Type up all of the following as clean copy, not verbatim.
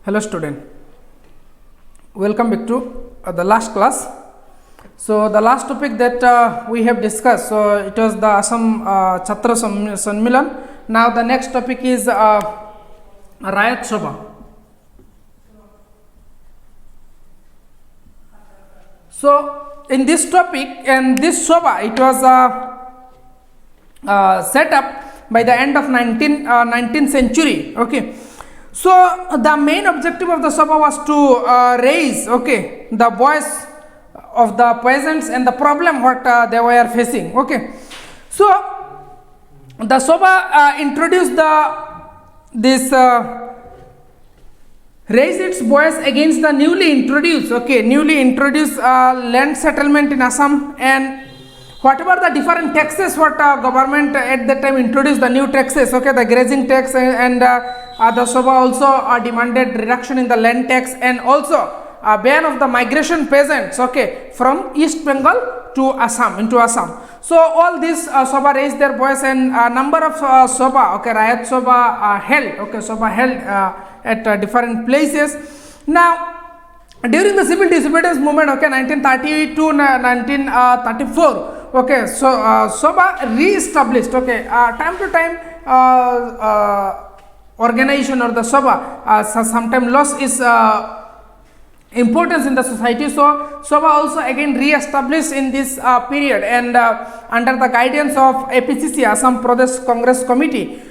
Hello student, welcome back to the last class. So the last topic that we have discussed, so it was the Assam Chhatra Sammilan. Now the next topic is Rayat Sabha. So in this topic and this Sabha, it was set up by the end of 19th century. Okay. So the main objective of the Sabha was to raise the voice of the peasants and the problem what they were facing. Okay. So the Sabha introduced this raised its voice against the newly introduced land settlement in Assam, and whatever the different taxes what government at that time introduced, the new taxes, the grazing tax, and the Sabha also demanded reduction in the land tax, and also a ban of the migration peasants from East Bengal to Assam, into Assam. So all these Sabha raised their voice, and a number of Sabha, Rayat Sabha held at different places. Now during the civil disobedience movement, 1930 to 1934, so Sabha re-established, time to time organization or the Sabha sometimes lost its importance in the society. So Sabha also again re-established in this period, and under the guidance of APCC, Assam Pradesh Congress Committee.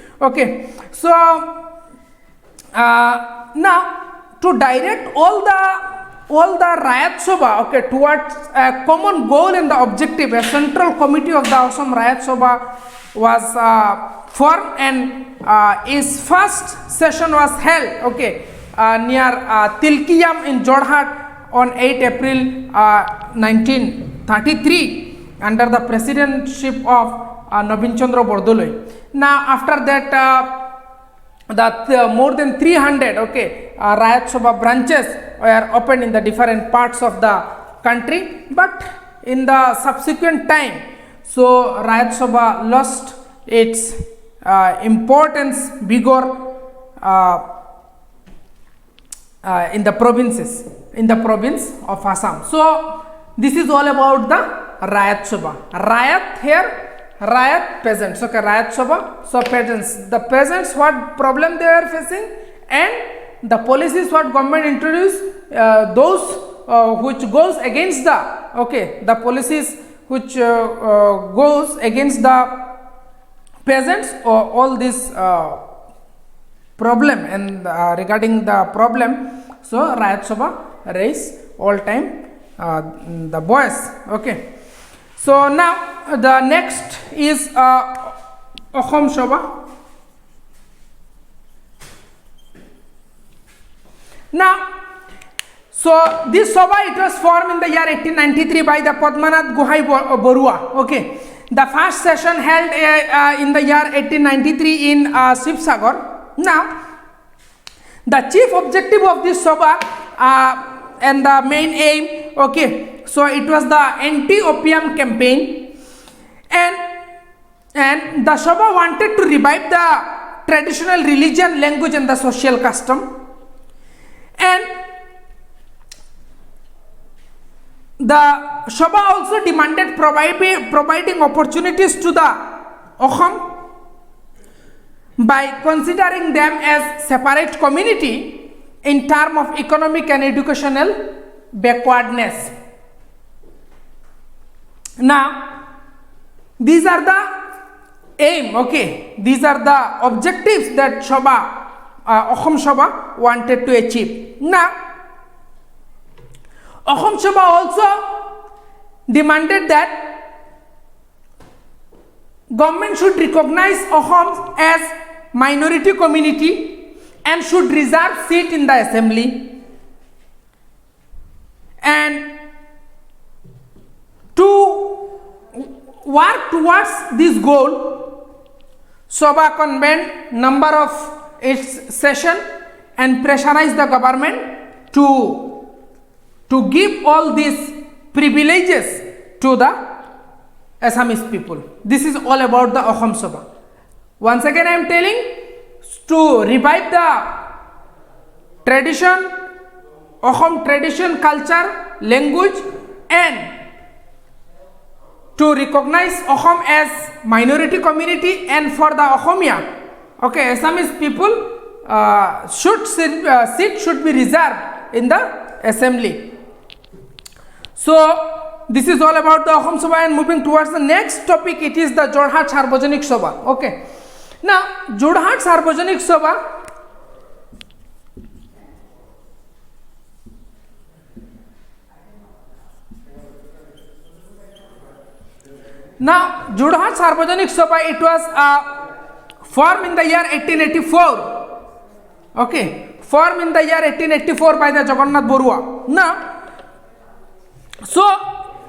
So now to direct all the Rayat Sabha towards a common goal and the objective, a central committee of the Assam Rayat Sabha was formed, and its first session was held near Tilkiyam in Jorhat on 8 April 1933 under the presidency of Nabin Chandra Bordoloi. Now after that more than 300 Rayat Sabha branches were opened in the different parts of the country, but in the subsequent time, so Rayat Sabha lost its importance, vigor in the provinces, in the province of Assam. So this is all about the Rayat Sabha. Rayat here, Rayat peasants, Rayat Sabha, so peasants. The peasants, what problem they are facing, and the policies what government introduced, those which goes against the policies which goes against the peasants, or all this problem, and regarding the problem, so Rayat Sabha raise all time the voice. So now the next is Assam Sabha. Now, so this Sabha, it was formed in the year 1893 by the Padmanath Gohai Borua. The first session held in the year 1893 in Shivsagar. Now, the chief objective of this Sabha and the main aim, so it was the anti-opium campaign, and the Sabha wanted to revive the traditional religion, language, and the social custom, and the Sabha also demanded providing opportunities to the Assam by considering them as separate community in terms of economic and educational backwardness. Now these are the aim, these are the objectives that Assam Sabha wanted to achieve. Now Assam Sabha also demanded that government should recognize Assam as minority community and should reserve seat in the assembly, and to work towards this goal, Sabha convened number of its session and pressurized the government to give all these privileges to the Assamese people. This is all about the Assam Sabha. Once again I am telling, to revive the tradition, Ahom tradition, culture, language, and to recognize Ahom as minority community, and for the Ahomia, okay, Assamese people seat should be reserved in the assembly. So this is all about the Ahom Sabha, and moving towards the next topic, it is the Jorhat Sarbojanik Sabha. Okay, now Jorhat Sarbojanik Sabha, now Jorhat Sarbojanik Sabha, it was formed in the year 1884. Okay, formed in the year 1884 by the Jagannath Borua. Now, so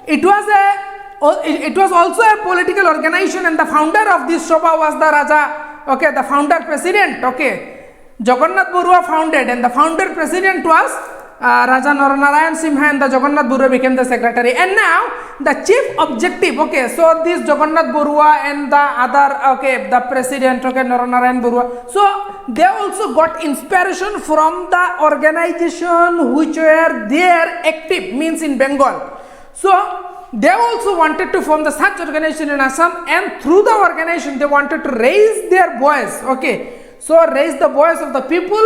it was also a political organization, and the founder of this Sabha was the Raja. Okay, the founder president. Okay, Jagannath Borua founded, and the founder president was Raja Naranarayan Simha, and the Jagannath Borua became the secretary. And now the chief objective, okay, so this Jagannath Borua and the other, okay, the president, okay, Naranarayan Borua, so they also got inspiration from the organization which were there active, means in Bengal. So they also wanted to form the such organization in Assam, and through the organization they wanted to raise their voice, okay, so raise the voice of the people.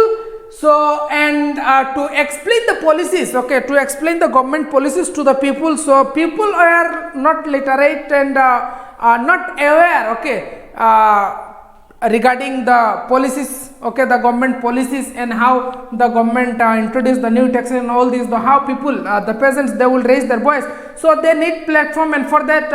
So, and to explain the policies, okay, to explain the government policies to the people. So people are not literate and not aware, okay, regarding the policies, okay, the government policies, and how the government introduced the new taxes and all these, how people, the peasants, they will raise their voice. So they need platform, and for that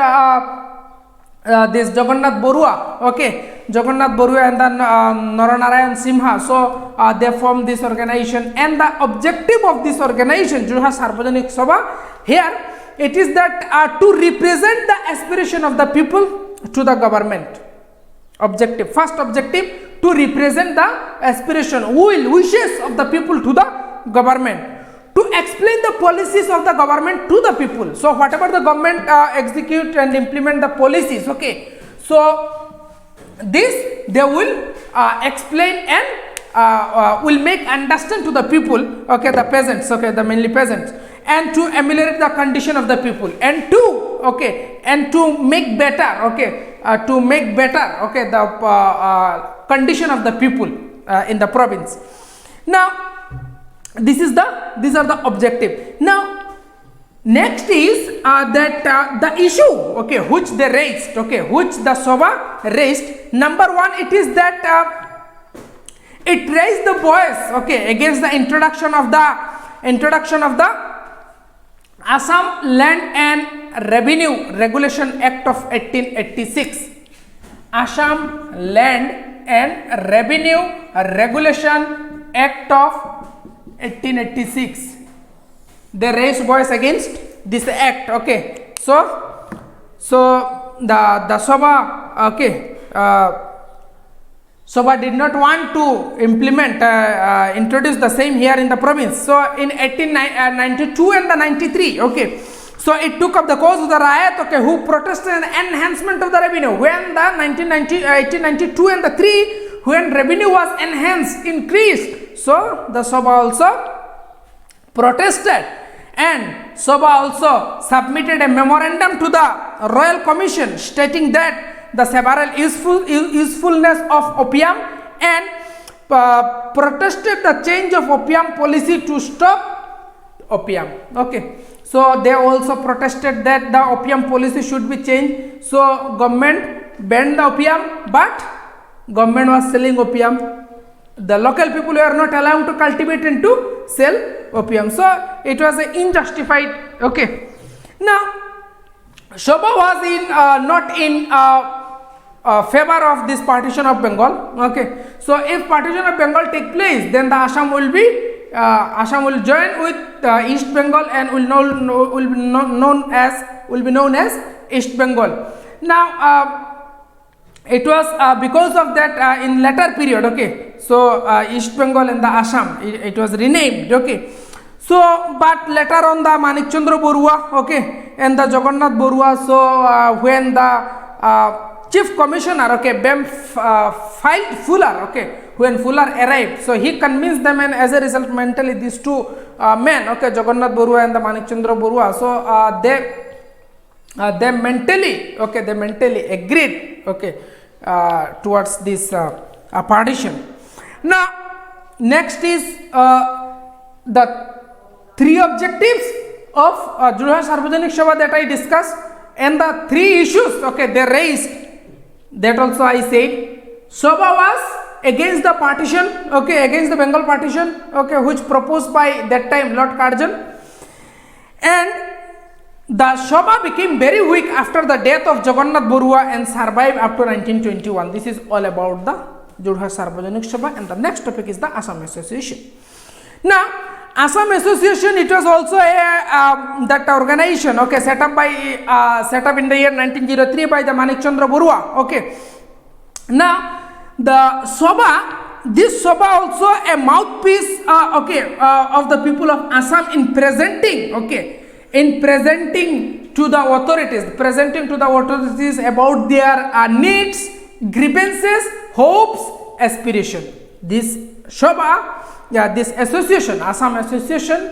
this Jagannath Borua, okay, Jagannath Borua and then Naranarayan Simha, so they formed this organization, and the objective of this organization, Jorhat Sarbojanik Sabha, here it is that to represent the aspiration of the people to the government. Objective, first objective, to represent the aspiration, wishes of the people to the government, to explain the policies of the government to the people. So whatever the government execute and implement the policies, okay, so this they will explain and will make understand to the people, okay, the peasants, okay, the mainly peasants, and to ameliorate the condition of the people, and to, okay, and to make better, okay, to make better, okay, the condition of the people in the province. Now these are the objective. Now next is that the issue, okay, which they raised, okay, which the Sabha raised. Number one, it is that it raised the voice, okay, against the introduction of the Assam Land and Revenue Regulation Act of 1886. Assam Land and Revenue Regulation Act of 1886. They raised voice against this act, okay. So the Sabha, okay, Sabha did not want to implement, introduce the same here in the province. So in 1892 and the 93, okay, so it took up the cause of the riot, okay, who protested an enhancement of the revenue. When the 1892 and the 3, when revenue was enhanced, increased, so the Sabha also protested, and Sabha also submitted a memorandum to the Royal Commission stating that the several usefulness of opium, and protested the change of opium policy to stop opium, okay. So they also protested that the opium policy should be changed. So government banned the opium, but government was selling opium. The local people were not allowed to cultivate and to sell opium. So it was unjustified, okay. Now Sabha was not in favor of this partition of Bengal, okay. So if partition of Bengal take place, then the Assam will join with East Bengal, and will be known as East Bengal. Now it was because of that in later period, okay, so East Bengal and the Assam, it was renamed, okay. So but later on the Manik Chandra Borua, okay, and the Jagannath Borua, so when the Chief Commissioner, okay, Bem filed Fuller, okay, when Fuller arrived. So he convinced them, and as a result, mentally these two men, okay, Jagannath Barua and the Manik Chandra Barua, so they mentally agreed, okay, towards this partition. Now, next is the three objectives of Julha Sarvajanik Sabha that I discussed, and the three issues, okay, they raised. That also I said. Sabha was against the partition, okay, against the Bengal partition, okay, which proposed by that time Lord Curzon, and the Sabha became very weak after the death of Jagannath Barua and survived up to 1921. This is all about the Julha Sarvajanik Sabha, and the next topic is the Assam Association. Now, Assam Association, it was also a that organization, okay, set up in the year 1903 by the Manik Chandra Barua, okay. Now, the Sabha, this Sabha also a mouthpiece, of the people of Assam in presenting, to the authorities, about their needs, grievances, hopes, aspiration. This Sabha, this association, Assam Association,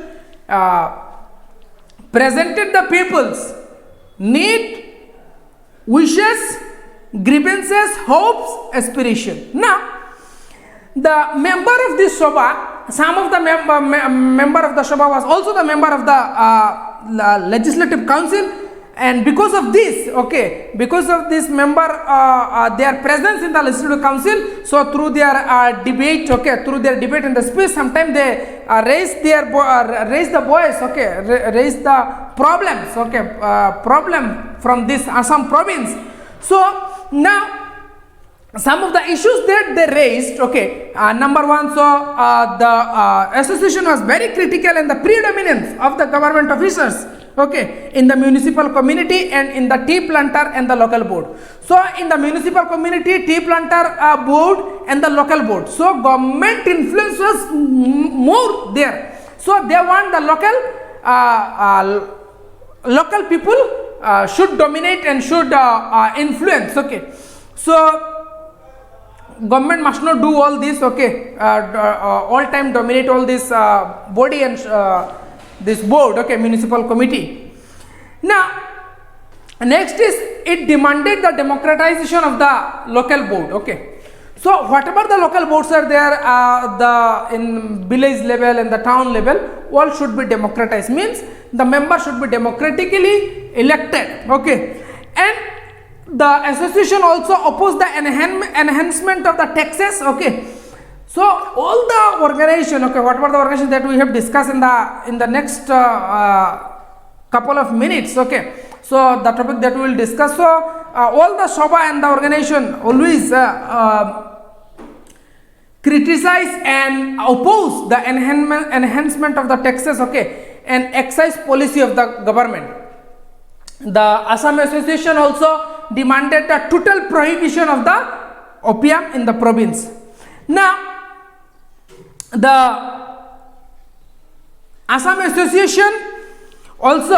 presented the people's need, wishes, grievances, hopes, aspiration. Now, the member of this Sabha, some of the member of the Sabha was also the member of the Legislative Council, and because of this, member, their presence in the Legislative Council, so through their debate, through their debate in the speech, sometimes they raise the problems, problem from this Assam province. So now, some of the issues that they raised, number one, so the association was very critical in the predominance of the government officers, in the municipal community and in the tea planter and the local board. So in the municipal community, tea planter board and the local board, so government influence was more there. So they want the local people should dominate and should influence, so government must not do all this, all time dominate all this body and this board, municipal committee. Now, next is it demanded the democratization of the local board, So whatever the local boards are there, in village level and the town level, all should be democratized. Means the member should be democratically elected, and the association also opposed the enhancement of the taxes, So all the organization, whatever the organization that we have discussed in the next couple of minutes, So the topic that we will discuss. So all the Sabha and the organization always criticize and oppose the enhancement of the taxes, and excise policy of the government. The Assam Association also demanded the total prohibition of the opium in the province. Now, the Assam Association also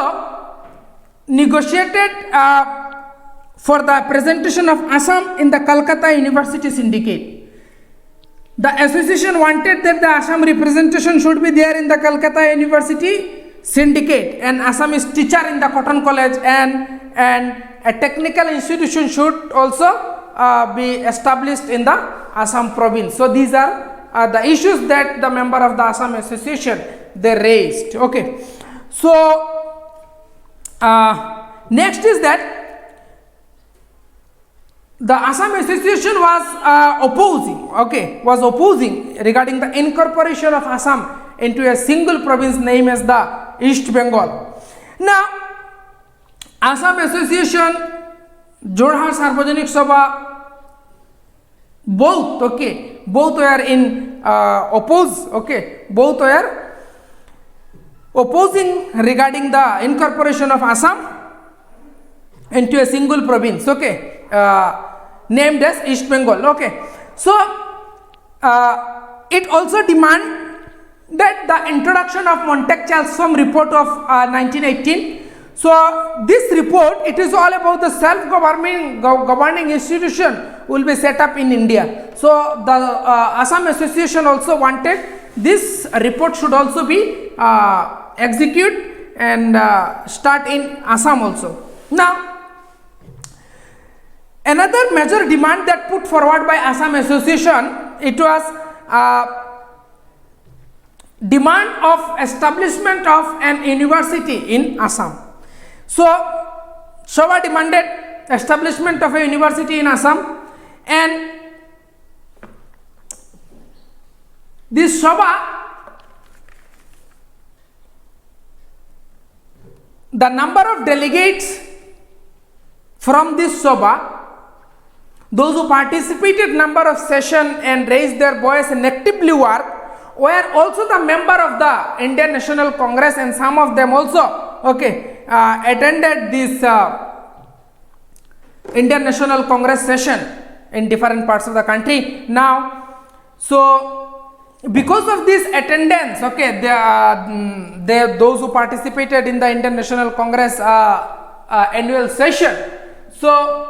negotiated for the presentation of Assam in the Calcutta University Syndicate. The association wanted that the Assam representation should be there in the Calcutta University Syndicate, and Assam is teacher in the Cotton College, and a technical institution should also be established in the Assam province. So these are the issues that the member of the Assam Association they raised. So next is that the Assam Association was opposing regarding the incorporation of Assam into a single province named as the East Bengal. Now, Assam Association, Jorhat Sarvajanik Sabha, both were in both were opposing regarding the incorporation of Assam into a single province, named as East Bengal. So it also demanded that the introduction of Montague-Chalsom report of 1918. So this report, it is all about the self-governing institution will be set up in India. So the Assam Association also wanted this report should also be execute and start in Assam also. Now another major demand that put forward by Assam Association, it was demand of establishment of an university in Assam. So Sabha demanded establishment of a university in Assam, and this Sabha, the number of delegates from this Sabha, those who participated number of session and raised their voice and actively work, were also the member of the Indian National Congress, and some of them also attended this Indian National Congress session in different parts of the country. Now, so because of this attendance, those who participated in the Indian National Congress annual session, so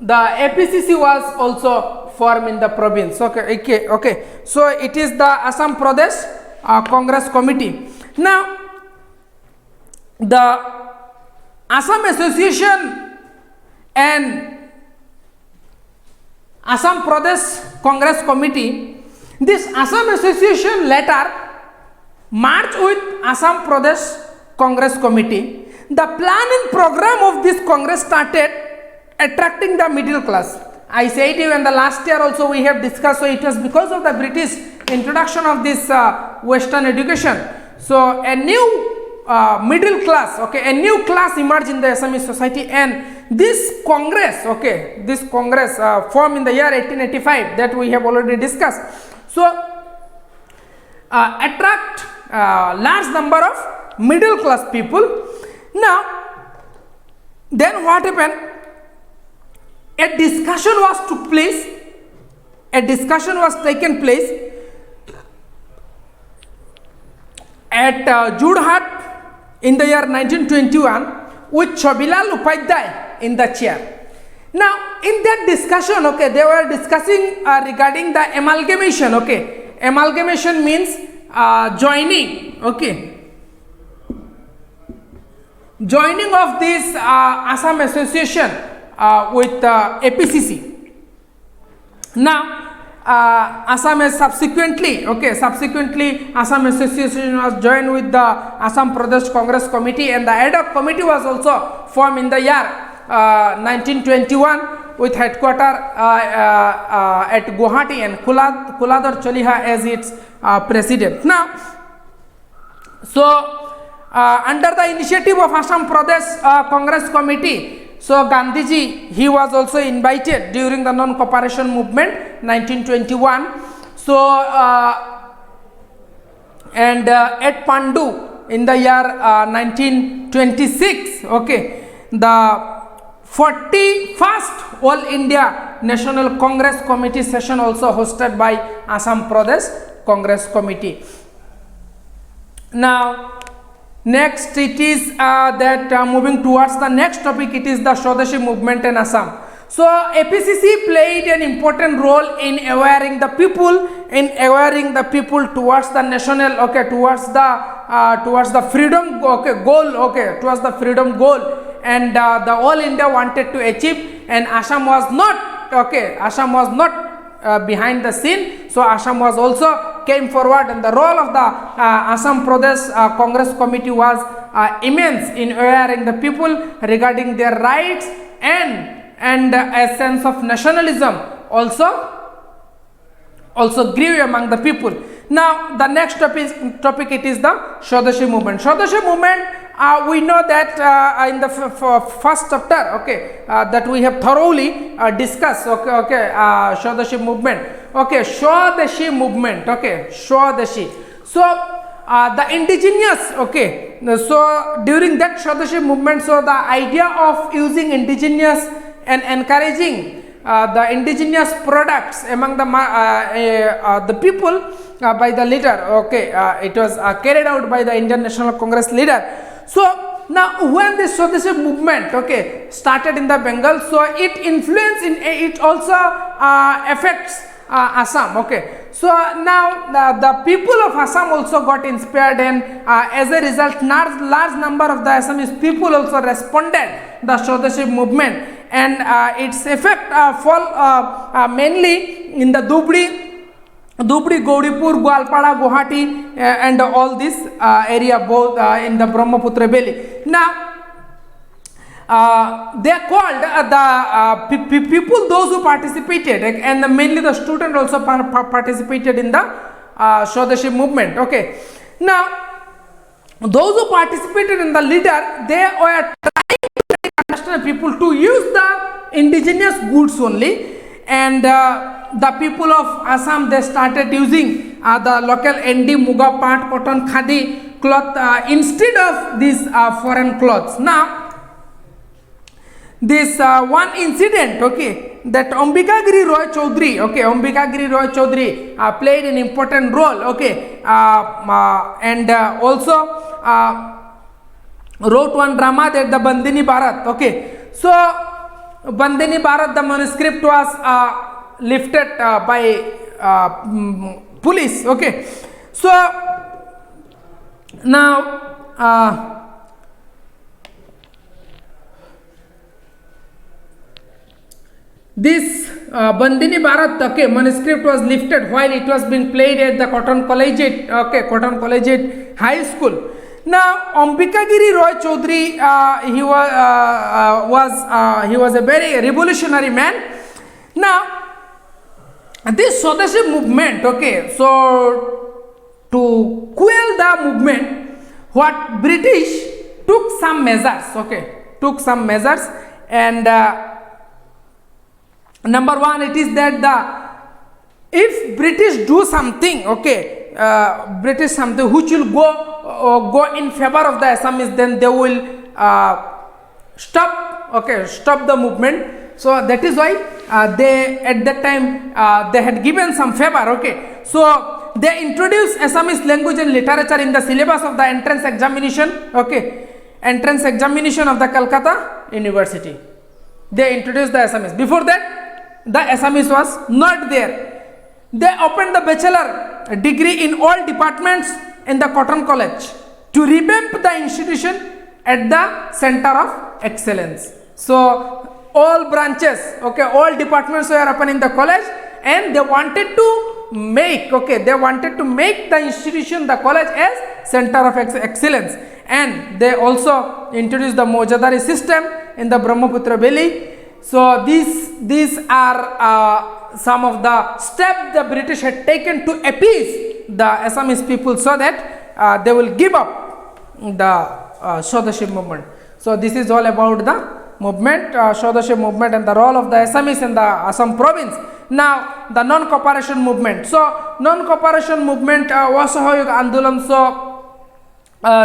the APCC was also formed in the province. So it is the Assam Pradesh Congress Committee. Now the Assam Association and Assam Pradesh Congress Committee, this Assam Association later merged with Assam Pradesh Congress Committee. The plan and program of this Congress started attracting the middle class. I said you in the last year also we have discussed, so it was because of the British introduction of this Western education. So a new middle class, a new class emerged in the Assamese society, and this Congress, formed in the year 1885 that we have already discussed. So attract large number of middle class people. Now then what happened? A discussion was taken place at Jodhpur in the year 1921 with Chabilal Upadhyay in the chair. Now in that discussion, they were discussing regarding the amalgamation. Amalgamation means joining. Joining of this Assam Association with APCC. Now Assam has subsequently Assam Association was joined with the Assam Pradesh Congress Committee, and the ad hoc committee was also formed in the year 1921 with headquarters at Guwahati, and Kuladar Choliha as its president. Now, so under the initiative of Assam Pradesh Congress Committee, so Gandhiji, he was also invited during the non-cooperation movement 1921. So and at Pandu in the year 1926, the 41st All India National Congress Committee session also hosted by Assam Pradesh Congress Committee. Now next it is moving towards the next topic, it is the Swadeshi movement in Assam. So APCC played an important role in awareing the people towards the national, towards the freedom goal, and the all India wanted to achieve, and Assam was not behind the scene. So Assam was also came forward, and the role of the Assam Pradesh Congress Committee was immense in awareing the people regarding their rights, and a sense of nationalism also grew among the people. Now the next topic it is the Swadeshi movement. Swadeshi movement, we know that in the first chapter, that we have thoroughly discussed. Swadeshi movement. Swadeshi movement. Swadeshi. So the indigenous. So during that Swadeshi movement, so the idea of using indigenous and encouraging the indigenous products among the people by the leader. It was carried out by the Indian National Congress leader. So now when this Swadeshi movement, okay, started in the Bengal, so it influence in it also affects Assam, okay. So now the people of Assam also got inspired, and as a result large number of the Assamese people also responded the Swadeshi movement, and its effect fall mainly in the Dhubri, Gauripur, Gwalpada, Guwahati, and all this area, both in the Brahmaputra valley. Now they are called the people, those who participated, and mainly the student also participated in the Swadeshi movement, okay. Now those who participated in the leader, they were trying to understand people to use the indigenous goods only, and the people of Assam, they started using the local Endi, Muga, Pat, cotton, khadi cloth instead of these foreign clothes. Now this one incident, okay, that Ambikagiri Roy Chaudhary, okay, Ambikagiri Roy Chaudhary played an important role, okay, and also wrote one drama, that the Bandini Bharat, okay. So Bandini Bharat, the manuscript was lifted by police, okay. So now this Bandini Bharat, okay, manuscript was lifted while it was being played at the Cotton Collegiate, okay, Cotton Collegiate High School. Now Ambikagiri Roy Chaudhary, he was a very revolutionary man. Now this Swadeshi movement, okay, so to quell the movement, what British took some measures, okay, and number one, it is that if British do something, okay, British something which will go in favor of the Assamese, then they will stop the movement. So that is why they at that time they had given some favor, okay. So they introduced Assamese language and literature in the syllabus of the entrance examination, okay, entrance examination of the Calcutta University. They introduced the Assamese. Before that, the Assamese was not there. They opened the bachelor degree in all departments in the Cotton College to revamp the institution at the center of excellence. So all branches, okay, all departments were open in the college, and they wanted to make, okay, they wanted to make the institution, the college, as center of excellence. And they also introduced the Mojadari system in the Brahmaputra valley. So these are some of the steps the British had taken to appease the Assamese people, so that they will give up the Swadeshi movement. So this is all about the movement, Swadeshi movement, and the role of the Assamese in the Assam province. Now the non-cooperation movement. So non-cooperation movement was Sahaयोग Andolan, so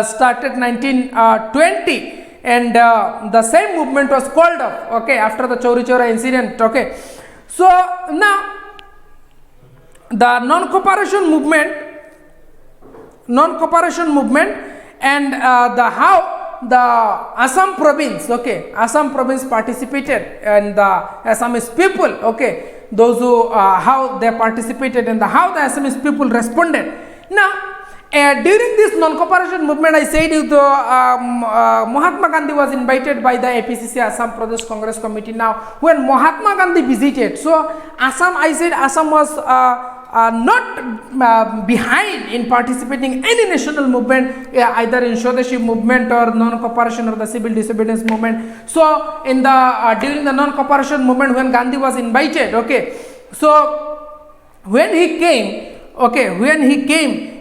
started 1920. And the same movement was called off, okay, after the Chauri Chaura incident, okay. So now the non-cooperation movement and the how the Assam province, okay, Assam province participated, and the Assamese people, okay, those who how they participated and how the Assamese people responded. Now during this non-cooperation movement, I said Mahatma Gandhi was invited by the APCC, Assam Pradesh Congress Committee. Now when Mahatma Gandhi visited, so Assam, I said Assam was not behind in participating any national movement, either in Swadeshi movement or non-cooperation or the civil disobedience movement. So in the during the non-cooperation movement, when Gandhi was invited, okay, so when he came,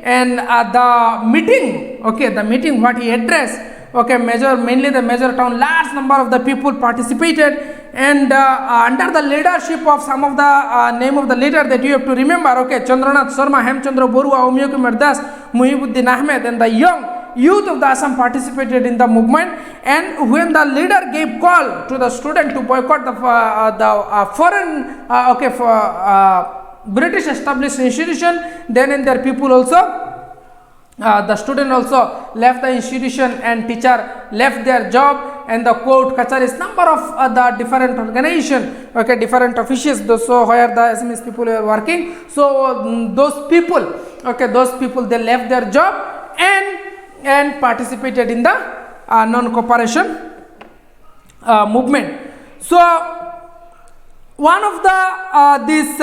and the meeting, okay, the meeting what he addressed, okay, mainly the major town, large number of the people participated, and under the leadership of some of the name of the leader that you have to remember, okay, Chandranath Sharma, Hemchandra Borua, Omyo Kumar Das, Muhibuddin Ahmed, and the young youth of the Assam participated in the movement. And when the leader gave call to the student to boycott the foreign British established institution, then and their people also The student also left the institution and teacher left their job, and the court kacharis, number of the different organization, okay, different officials, so where the SMS people were working, so those people, okay, those people they left their job and participated in the non-cooperation movement. So one of the this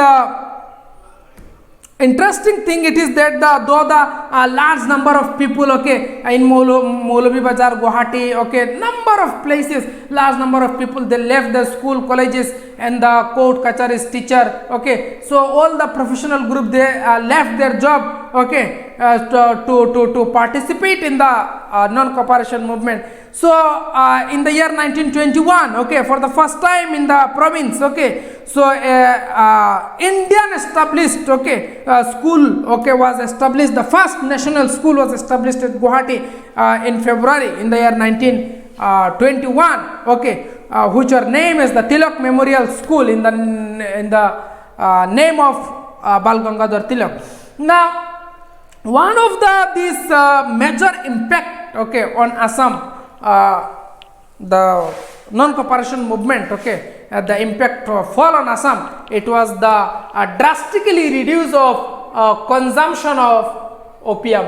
interesting thing it is that though the large number of people, okay, in Maulavi Bazar, Guwahati, okay, number of places, large number of people they left the school, colleges, and the court, kacharis, teacher, okay, so all the professional group they left their job, okay, to participate in the non-cooperation movement. So in the year 1921, okay, for the first time in the province, okay, so Indian established, okay, school, okay, was established. The first national school was established at Guwahati in February in the year 1921, okay, which are named as the Tilak Memorial School in the name of Bal Gangadhar Tilak. Now, one of this major impact, okay, on Assam, the non-cooperation movement, okay, the impact fall on Assam, it was the drastically reduce of consumption of opium.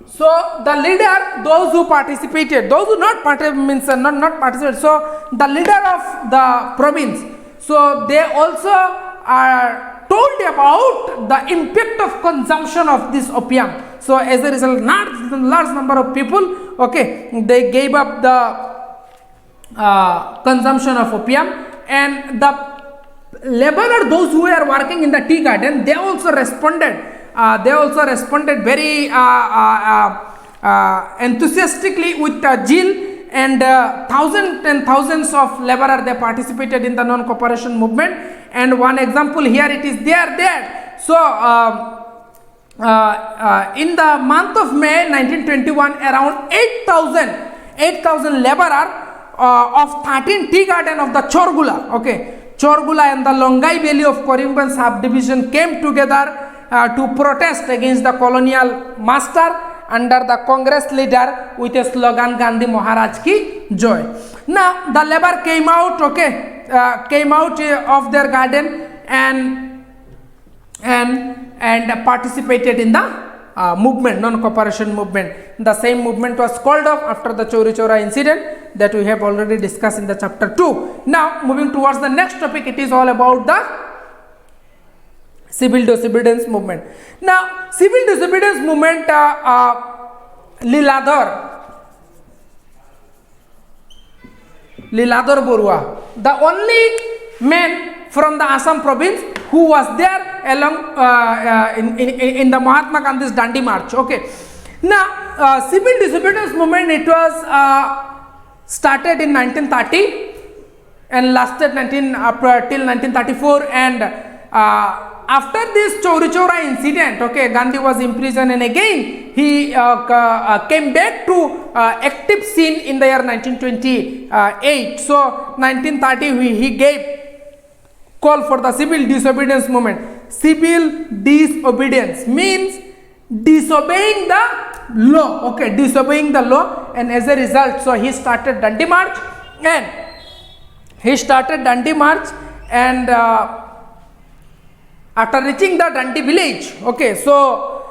So the leader, those who participated, those who not participated, so the leader of the province, so they also are told about the impact of consumption of this opium. So as a result, large number of people, okay, they gave up the consumption of opium, and the laborer, those who were working in the tea garden, they also responded. They also responded very enthusiastically with zeal, and thousands and thousands of laborers they participated in the non-cooperation movement. And one example here it is there. So in the month of May 1921, around 8,000 laborers of 13 tea garden of the Chorgula, okay, Chorgula and the Longai Valley of Korimganj subdivision came together to protest against the colonial master under the Congress leader with a slogan Gandhi Maharaj ki joy. Now the labor came out, okay, came out of their garden and participated in the movement, non-cooperation movement. The same movement was called off after the Chauri Chaura incident that we have already discussed in the chapter 2. Now moving towards the next topic, it is all about the civil disobedience movement. Now civil disobedience movement, Liladhar Borua, the only man from the Assam province who was there along in the Mahatma Gandhi's Dandi March. Okay. Now civil disobedience movement, it was started in 1930 and lasted till 1934, and after this Chauri Chaura incident, okay, Gandhi was imprisoned, and again he came back to active scene in the year 1928. So 1930 he gave call for the civil disobedience movement. Civil disobedience means disobeying the law, okay, disobeying the law, and as a result, so he started Dandi March, and after reaching the Dandi village, okay, so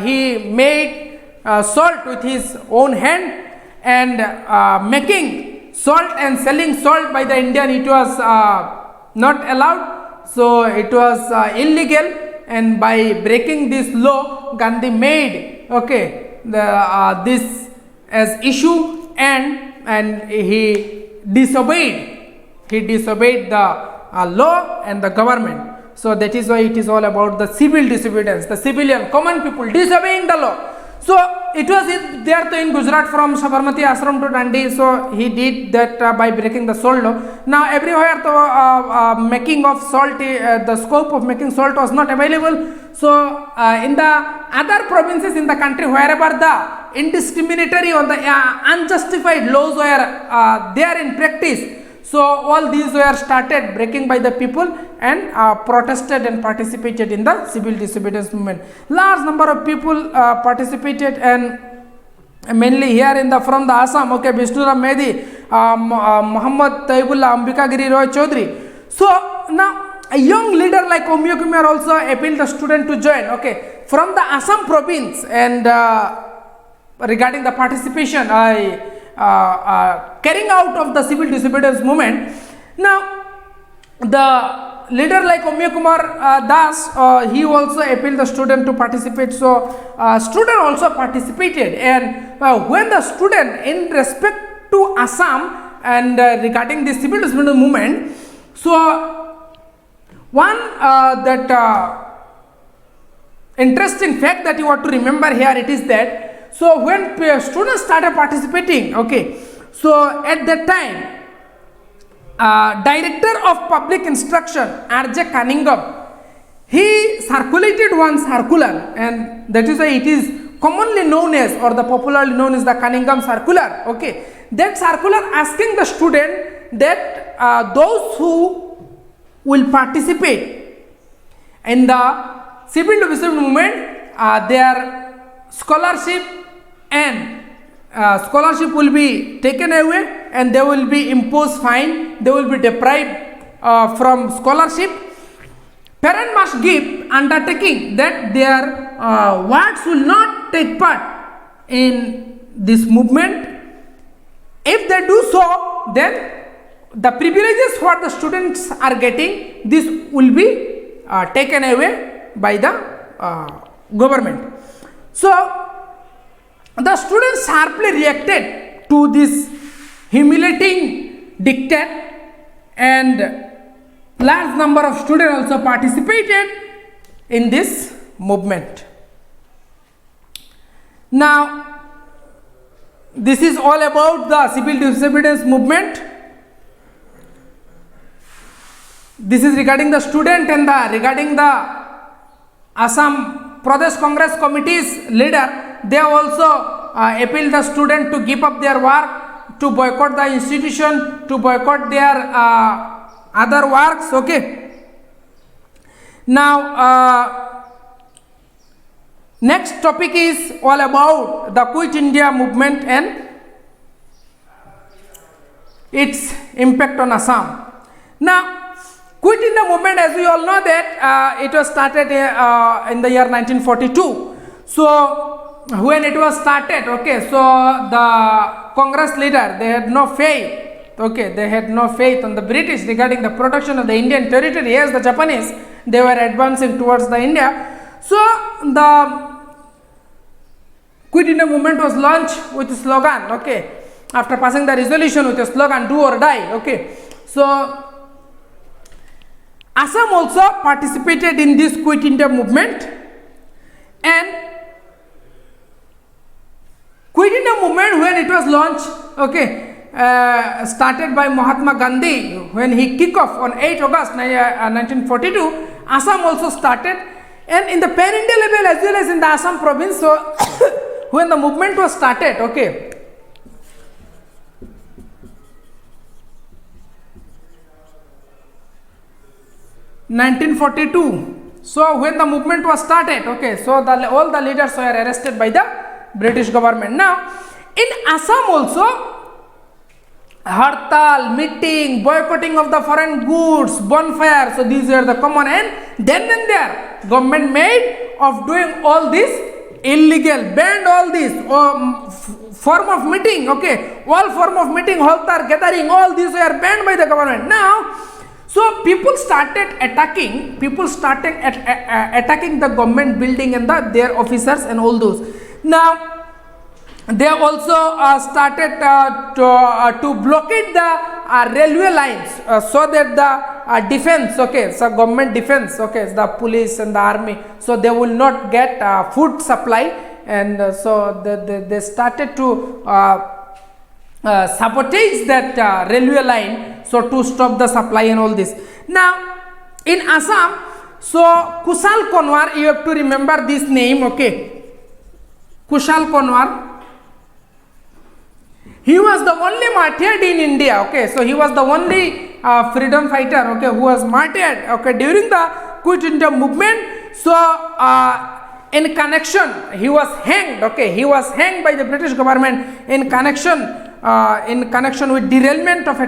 he made salt with his own hand, and making salt and selling salt by the Indian, it was not allowed, so it was illegal, and by breaking this law, Gandhi made, okay, this as issue, and he disobeyed the law and the government. So that is why it is all about the civil disobedience, the civilian, common people disobeying the law. So it was there in Gujarat from Sabarmati Ashram to Dandi. So he did that by breaking the salt law. Now everywhere the making of salt, the scope of making salt was not available. So in the other provinces in the country, wherever the indiscriminatory or the unjustified laws were there in practice, So all these were started breaking by the people and protested and participated in the civil disobedience movement. Large number of people participated, and mainly here in the from the Assam, okay, Vishnuram Mehdi, Muhammad Taibullah, Ambikagiri Roy Chaudhary. So now a young leader like Omyo Kumar also appealed the student to join, okay, from the Assam province, and regarding the participation, carrying out of the civil disobedience movement. Now the leader like Omyo Kumar Das, he also appealed the student to participate. So student also participated, and when the student in respect to Assam and regarding the civil disobedience movement, so one that interesting fact that you have to remember here, it is that so when students started participating, okay, so at that time Director of Public Instruction R.J. Cunningham, he circulated one circular, and that is why it is commonly known as, or the popularly known as, the Cunningham circular. Okay, that circular asking the student that those who will participate in the civil disobedience movement, their scholarship and scholarship will be taken away, and they will be imposed fine, they will be deprived from scholarship. Parent must give undertaking that their wards will not take part in this movement. If they do so, then the privileges what the students are getting, this will be taken away by the government. So the students sharply reacted to this humiliating dictate, and large number of students also participated in this movement. Now this is all about the civil disobedience movement. This is regarding the student, and regarding the Assam Pradesh Congress Committee's leader, they also appealed the student to give up their work, to boycott the institution, to boycott their other works. Okay. Now next topic is all about the Quit India movement and its impact on Assam. Now Quit India movement, as we all know that it was started in the year 1942. So when it was started, okay, so the Congress leader, they had no faith, okay, they had no faith on the British regarding the protection of the Indian territory. As the Japanese, they were advancing towards the India. So the Quit India movement was launched with a slogan, okay, after passing the resolution with a slogan, do or die. Okay, so Assam also participated in this Quit India movement, and Quit India movement, when it was launched, okay, started by Mahatma Gandhi, when he kicked off on 8 August 1942, Assam also started, and in the pan-India level as well as in the Assam province. So when the movement was started, okay, (1942). So when the movement was started, okay, so all the leaders were arrested by the British government. Now in Assam also, hartal, meeting, boycotting of the foreign goods, bonfire, so these are the common, and then and there government made of doing all this illegal, banned all this form of meeting, okay, all form of meeting, haltar, gathering, all these were banned by the government. Now so people started attacking the government building and their officers and all those. Now they also started to blockade the railway lines, so that the defense, okay, so government defense, okay, the police and the army, so they will not get food supply, and so they started to sabotage that railway line, so to stop the supply and all this. Now in Assam, so Kushal Konwar, you have to remember this name, okay, Kushal Konwar. He was the only martyred in India. Okay, so he was the only freedom fighter. Okay, who was martyred. Okay, during the Quit India movement. So in connection, he was hanged. Okay, he was hanged by the British government in connection with derailment of a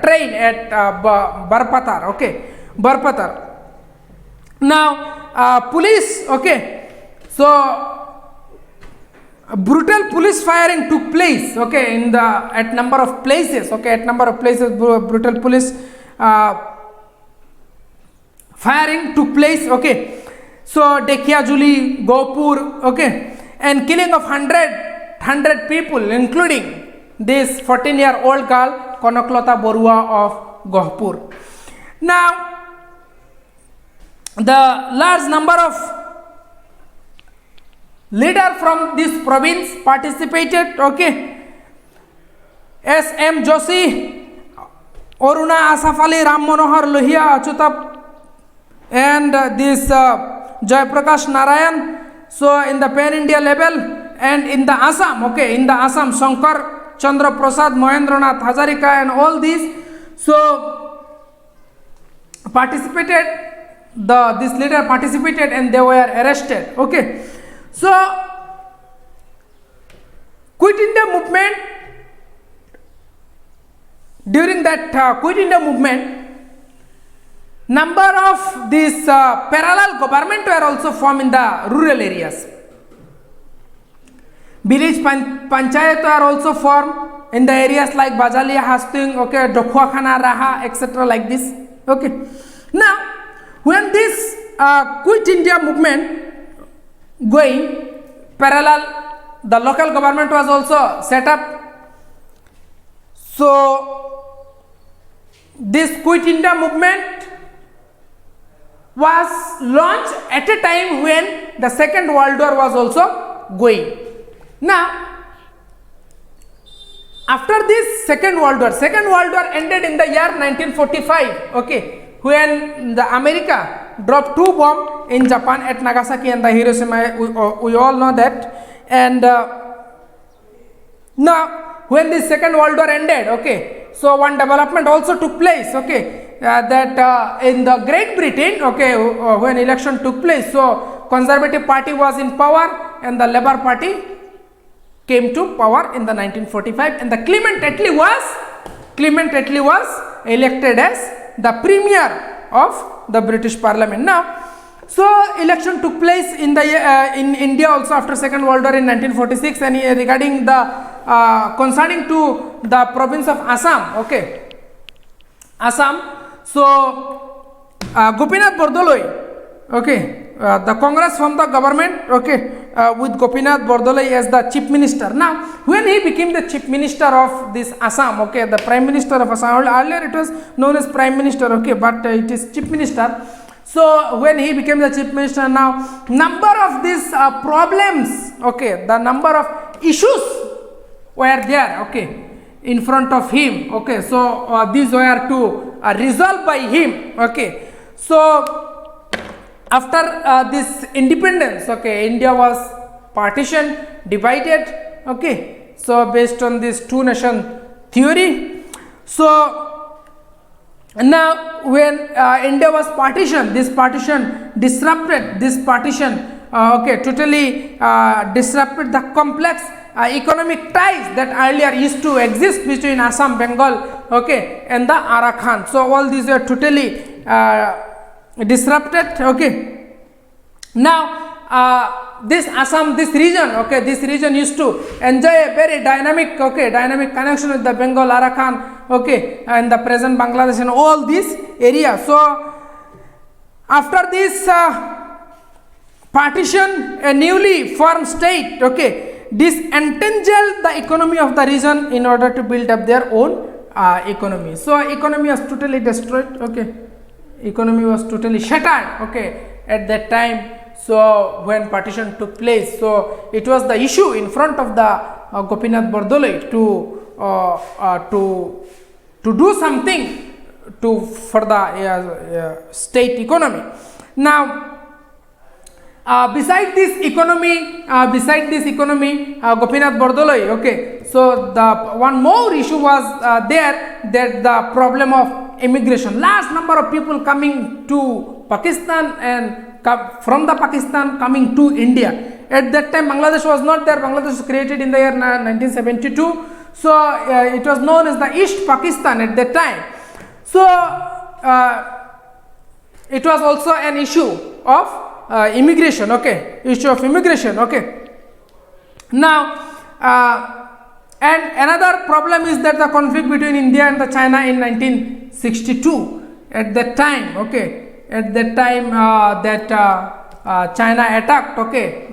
train at Barpatar. Okay, Barpatar. Now police. Okay, so brutal police firing took place. Okay, in the at number of places. Okay, at number of places brutal police firing took place. Okay, so Dekiajuli, Gopur. Okay, and killing of 100 people, including this 14-year-old girl Konoklata Borua of Gopur. Now the large number of leader from this province participated. Okay, S.M. Joshi, Aruna Asaf Ali, Ram Manohar Lohia Achutab, and this Jayaprakash Narayan. So in the pan India level and in the Assam. Okay, in the Assam, Shankar Chandra Prasad, Mahendranath Hazarika, and all these. So participated. This leader participated and they were arrested. Okay, so Quit India movement, during that Quit India movement, number of these parallel government were also formed in the rural areas. Village panchayat were also formed in the areas like Bajalia, Hasting, okay, Dokhuakhana, Raha, etc. like this. Okay, now when this Quit India movement going parallel, the local government was also set up. So this Quit India movement was launched at a time when the Second World War was also going. Now after this Second World War ended in the year 1945. Okay, when the America dropped 2 bombs in Japan at Nagasaki and the Hiroshima. We all know that. And now when the Second World War ended, okay, so one development also took place. Okay, that in the Great Britain, okay, when election took place, so Conservative Party was in power and the Labour Party came to power in the 1945, and the Clement Attlee was elected as the premier of the British Parliament. Now, so election took place in the in India also after Second World War in 1946, and regarding the concerning to the province of Assam. Okay, Assam. So Gopinath Bordoloi. Okay, the Congress formed the government. Okay, with Gopinath Bordoloi as the chief minister. Now, when he became the chief minister of this Assam, okay, the prime minister of Assam, earlier it was known as prime minister, okay, but it is chief minister. So when he became the chief minister, now number of these problems, okay, the number of issues were there, okay, in front of him. Okay, so these were to resolved by him. Okay, so after this independence, okay, India was partitioned, divided. Okay, so based on this 2-nation theory. So now when India was partitioned, this partition disrupted okay, totally disrupted the complex economic ties that earlier used to exist between Assam, Bengal, okay, and the Arakan. So all these were totally disrupted. Okay, now this Assam, this region used to enjoy a very dynamic connection with the Bengal, Arakan, okay, and the present Bangladesh and all these areas. So after this partition, a newly formed state, okay, disentangled the economy of the region in order to build up their own economy. So economy was totally destroyed. Okay, economy was totally shattered. Okay, at that time. So when partition took place, so it was the issue in front of the Gopinath Bordoloi to do something for the state economy. Now Beside this economy, Gopinath Bordoloi, okay, so the one more issue was there, that the problem of immigration. Large number of people coming to Pakistan and from the Pakistan coming to India. At that time Bangladesh was not there. Bangladesh was created in the year 1972. So it was known as the East Pakistan at that time. So it was also an issue of immigration, okay, issue of immigration, okay. Now and another problem is that the conflict between India and the China in 1962, at that time, okay, at that time that China attacked, okay,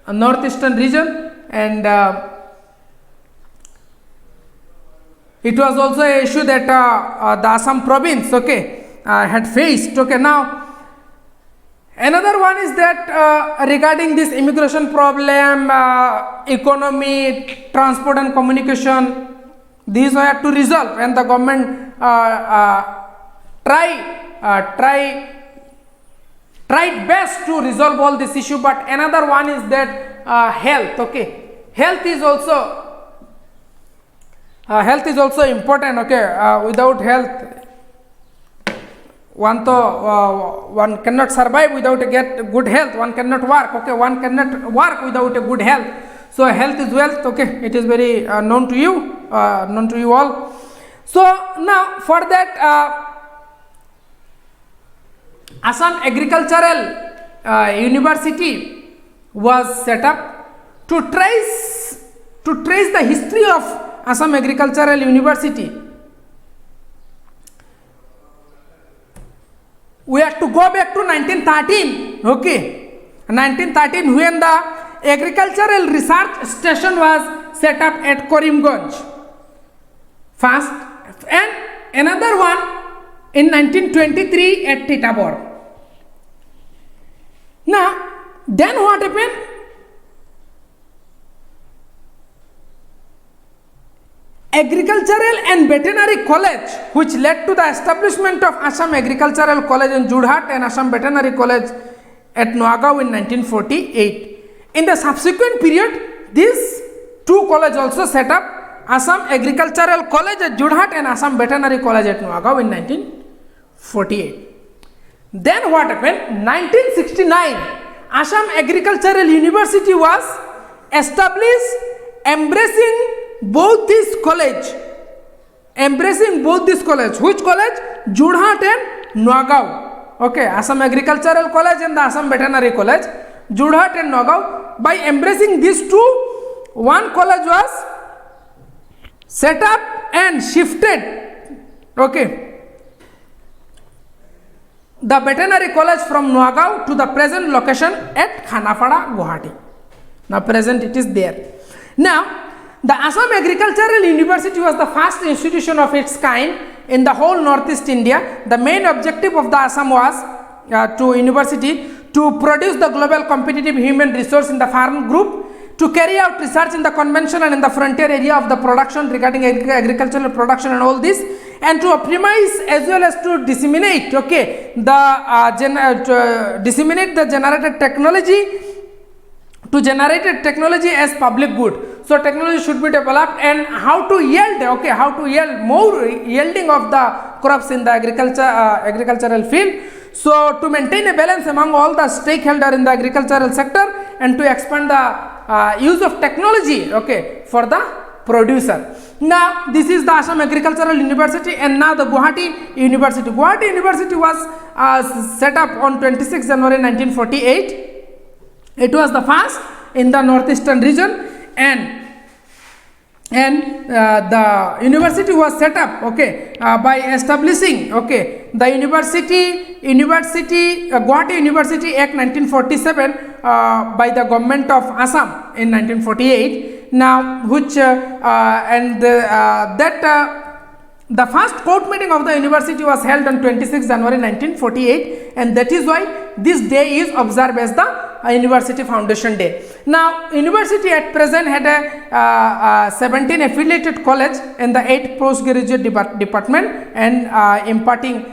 northeastern region, and it was also an issue that the Assam province, okay, had faced, okay. Now another one is that regarding this immigration problem, economy, transport and communication, these were to resolve, and the government tried best to resolve all this issue. But another one is that health, okay, health is also important, okay. Without health, one cannot survive without a good health. One cannot work, okay, one cannot work without a good health. So health is wealth, okay, it is very known to you all. So now for that Assam Agricultural University was set up to trace the history of Assam Agricultural University. We have to go back to 1913, okay, 1913, when the Agricultural Research Station was set up at Karimganj first, and another one in 1923 at Titabar. Now then what happened? Agricultural and Veterinary College, which led to the establishment of Assam Agricultural College in Jodhpur and Assam Veterinary College at Nuagaon in 1948. In the subsequent period, these two colleges also set up Assam Agricultural College at Jodhpur and Assam Veterinary College at Nuagaon in 1948. Then what happened? 1969, Assam Agricultural University was established, embracing both this college. Which college? Jodhpur and Nuagaon, okay, Assam Agricultural College and the Assam Veterinary College, Jodhput and Nuagaon. By embracing these two, one college was set up and shifted, okay, the Veterinary College from Nuagaon to the present location at Khanapara, Guwahati. Now present it is there. Now the Assam Agricultural University was the first institution of its kind in the whole Northeast India. The main objective of the Assam was to produce the global competitive human resource in the farm group, to carry out research in the conventional and in the frontier area of the production regarding agricultural production and all this, and to optimize as well as to disseminate, okay, disseminate the generated technology as public good. So technology should be developed, and how to yield, okay, how to yield more yielding of the crops in the agricultural field. So to maintain a balance among all the stakeholders in the agricultural sector, and to expand the use of technology, okay, for the producer. Now this is the Assam Agricultural University, and now the Guwahati University. Guwahati University was set up on 26 January 1948. It was the first in the northeastern region, and the university was set up, okay, by establishing, okay, the Guwahati University Act 1947 by the government of Assam in 1948. Now which the first court meeting of the university was held on 26 January 1948, and that is why this day is observed as the University Foundation Day. Now university at present had a 17 affiliated college and the 8 postgraduate department and imparting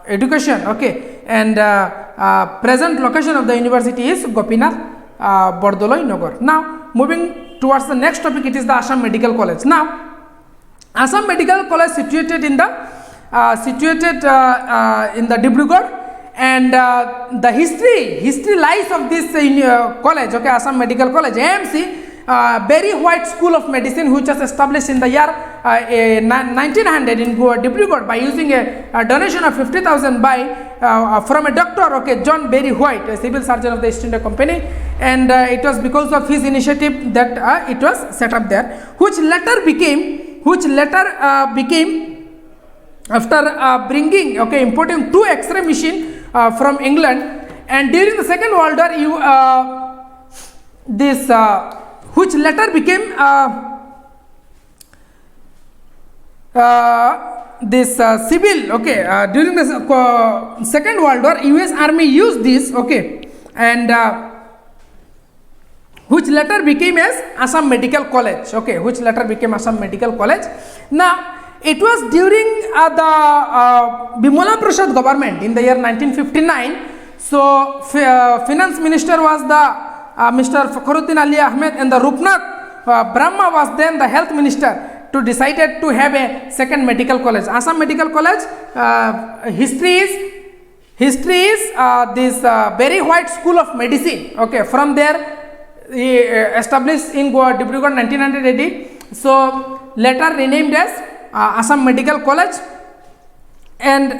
education, okay, and present location of the university is Gopinath Bordoloi Nagar. Now moving towards the next topic, it is the Assam Medical College. Now Assam Medical College situated in the Dibrugarh, and the history lies of this college, okay, Assam Medical College, AMC, Berry White School of Medicine, which was established in the year 1900 in Dibrugarh by using a donation of 50,000 from a doctor, okay, John Berry White, a civil surgeon of the East India Company, and it was because of his initiative that it was set up there, which later became after bringing, okay, importing 2 X-ray machine from England, and during the Second World War, which later became civil, okay, during the Second World War, US Army used this, okay, and which later became as Assam Medical College, okay, which later became Assam Medical College. Now it was during the Bimala Prasad government in the year 1959. So finance minister was the Mr. Fakhruddin Ali Ahmed, and the Rupnath Brahma was then the health minister, to decided to have a second medical college. Assam Medical College history is this Berry White School of Medicine, okay, from there established in Dibrugarh 1900 AD. So later renamed as Assam Medical College, and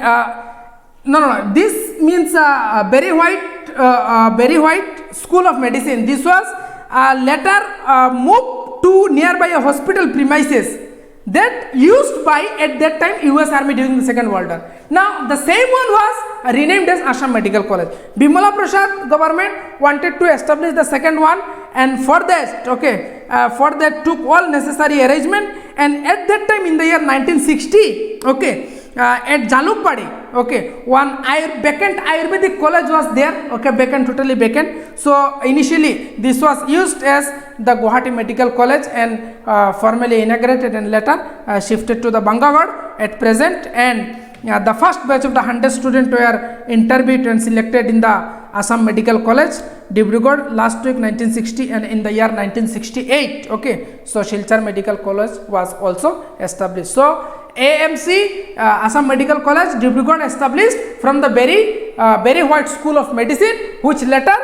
this means Berry White School of Medicine. This was later moved to nearby a hospital premises that used by at that time US Army during the Second World War. Now the same one was renamed as Assam Medical College. Bimala Prasad government wanted to establish the second one, and for that, okay, for that took all necessary arrangement, and at that time in the year 1960, okay, at Jalukbadi, okay, one vacant Ayurvedic college was there, okay, vacant, totally vacant. So initially this was used as the Guwahati Medical College, and formally inaugurated and later shifted to the Bangagad at present, and the first batch of the 100 students were interviewed and selected in the Assam Medical College, Dibrugarh, last week 1960, and in the year 1968, okay, so Silchar Medical College was also established. So AMC, Assam Medical College, Dibrugarh, established from the Berry White School of Medicine, which later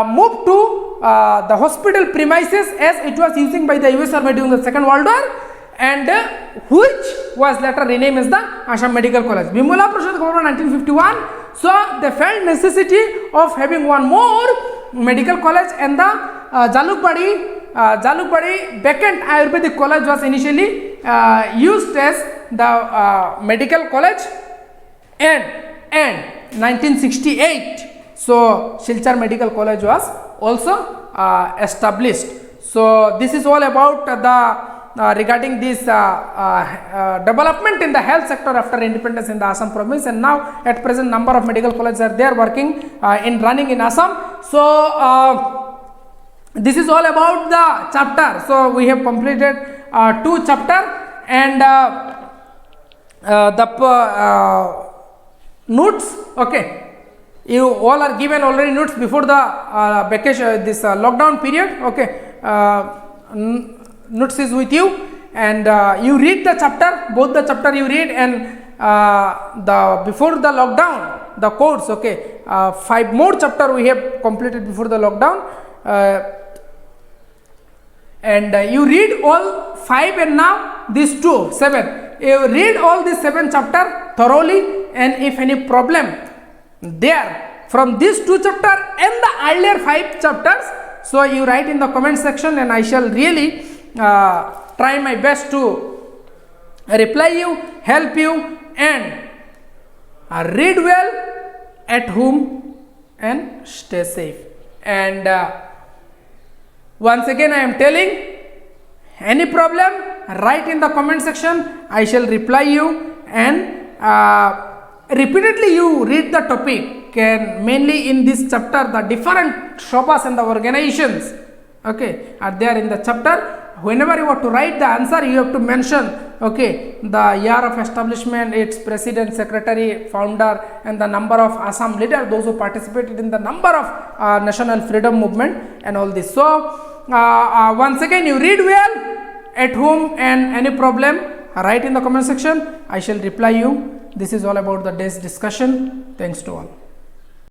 moved to the hospital premises as it was using by the US Army during the Second World War, and which was later renamed as the Assam Medical College. Bimala Prasad government 1951, so they felt necessity of having one more medical college, and the Jalukbadi vacant Ayurvedic college was initially used as the medical college, and 1968, so Silchar Medical College was also established. So this is all about the regarding this development in the health sector after independence in the Assam province, and now at present number of medical colleges are there working in running in Assam. So this is all about the chapter. So we have completed 2 chapter, and the notes, okay, you all are given already notes before the vacation, this lockdown period, okay. Notes is with you, and you read the chapter, both the chapter you read, and the before the lockdown the course, okay, 5 more chapter we have completed before the lockdown, and you read all 5, and now these 2, 7, you read all these 7 chapter thoroughly, and if any problem there from these 2 chapter and the earlier 5 chapters, so you write in the comment section, and I shall really try my best to reply you, help you, and read well at home and stay safe. And once again I am telling, any problem write in the comment section, I shall reply you, and repeatedly you read the topic, and mainly in this chapter the different shobhas and the organizations, okay, are there in the chapter. whenever you have to write the answer, you have to mention, okay, the year of establishment, its president, secretary, founder, and the number of Assam leader, those who participated in the number of national freedom movement and all this. So once again, you read well at home, and any problem, write in the comment section. I shall reply you. This is all about the day's discussion. Thanks to all.